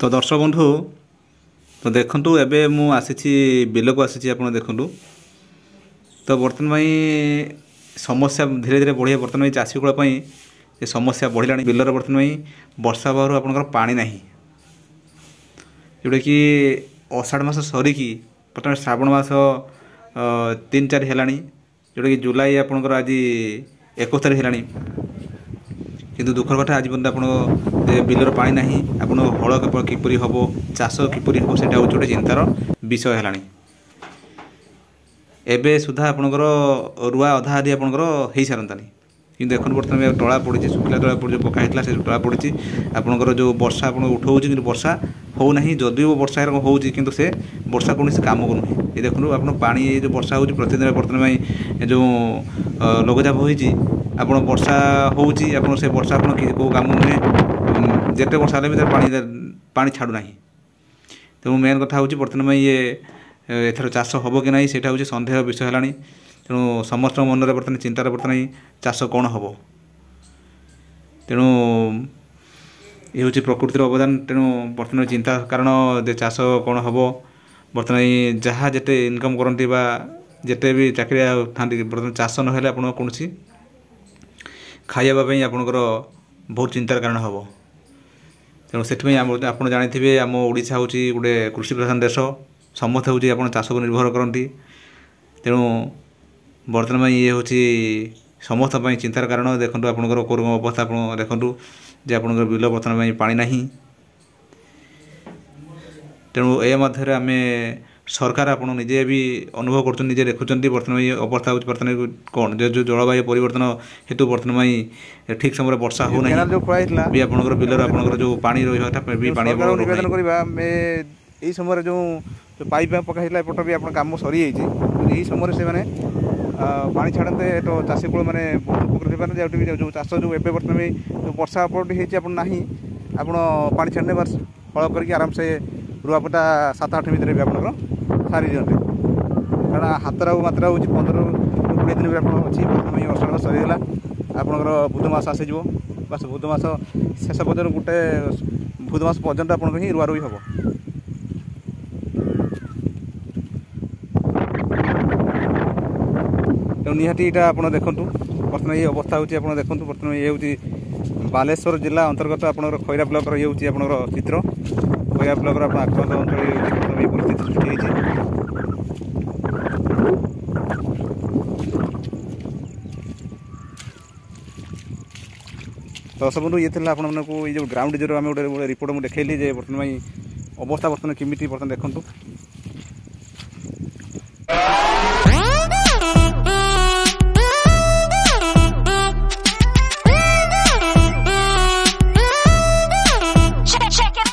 तो दर्शक बंधु तो देखु एबे मु आसी बिल को आसी आप देखु तो बर्तमान समस्या धीरे धीरे बढ़िया बर्तमान चाषी कूल ये समस्या बढ़ला बिलर बर्तमान वर्षा बाहर आपंकर पानी ना जोटा कि अषाढ़ मास सरिकी बर्तमान श्रावण मास 3-4 है जोटा कि जुलाई आपंकर आज 21 तारीख है किंतु दुखर कथा आज पर्यटन आप बिलर पा ना आप हल किपरि हम चाष किपरि हम से गोटे चिंतार विषय है एबे सुधा आपणकर रुआ अधा आदि आपणकर हो सारतानी कि देखो बर्तमान टला पड़ी शुखला टला पड़ी जो पकाई से टला पड़ी आपणकर जो वर्षा आप उठाऊँ कि वर्षा होना जदि वर्षा हो से वर्षा कौन से काम करूँ ये देखो आप पानी जो वर्षा हो प्रतिदिन बर्तमान जो लघुचाप होती आप वर्षा हो से वर्षा आप कौ कम नुहे जिते वर्षा भी पानी छाड़ूना तेणु मेन कथा हूँ बर्तमान ये एथर चाष हम कि ना सेटा हूँ सन्देह विषय है तेणु समस्त मन में बर्तमान चिंतार बर्तमान चाष कौन हम तेणु ये हूँ प्रकृतिर अवदान तेणु बर्तमान चिंता कारण जे चाष कौन हम बर्तमान जहाँ जिते इनकम करती जिते भी चाकरिया था बर्तमान चाष ना आप कौन खाइबापी आपणकर बहुत चिंतार कारण हम तेणु से आप जानते आम ओडिशा हूँ गोटे कृषि प्रधान देश समस्त हूँ आप चाष को निर्भर करती तेणु बर्तमान ये हूँ समस्त चिंतार कारण देखो आपंकर कौन अवस्था आप देखूँ जे आप बिल बर्तमान पानी ना तेणु ए मध्य आम सरकार आप निजे भी अनुभव कर निजे देखुं बर्तमान ये अवस्था हो बर्तमान कौन जो जलवायु परिवर्तन हेतु बर्तमान ठीक समय वर्षा हो ना भी आपंकर बिलर आप जो पानी रही भी पानी यही समय जो पाइप पकाई एपट भी आप कम सरी यही समय से मैंने पानी छाड़ते तो चाषी कूल मैंने बहुत उपकृत होते जो चाष जो एवं बर्तमान जो वर्षा आपना आप पानी छाड़ने बार हल करके आराम से रुआपटा 7-8 भितर भी आप सारी दिखते कारण हाथर मात्रा हूँ 15-20 दिन भी आप अच्छी बर्तमान अषाढ़ मास सरीगला आपंकर बुध मास आसीज बस बुध मास शेष पर्यटन गोटे बुध मास पर्यटन आप रुआ रुई हम तेणु निहाती यहाँ आप देखूँ बर्तमान ये अवस्था हूँ आप देखूँ बर्तमान ये हूँ बालेश्वर जिला अंतर्गत आपंकर खैरा ब्लॉक ये हूँ आपंकर चित्र खैरा ब्लॉक आप आक्रांत अंचल ये परिस्थिति सृष्टि होती दर्शक बंधु ये आपको ये जो ग्राउंड जीरो आम गोटे रिपोर्ट मुझे देखली बर्तमान अवस्था बर्तमान केमी बर्तमान देखूँ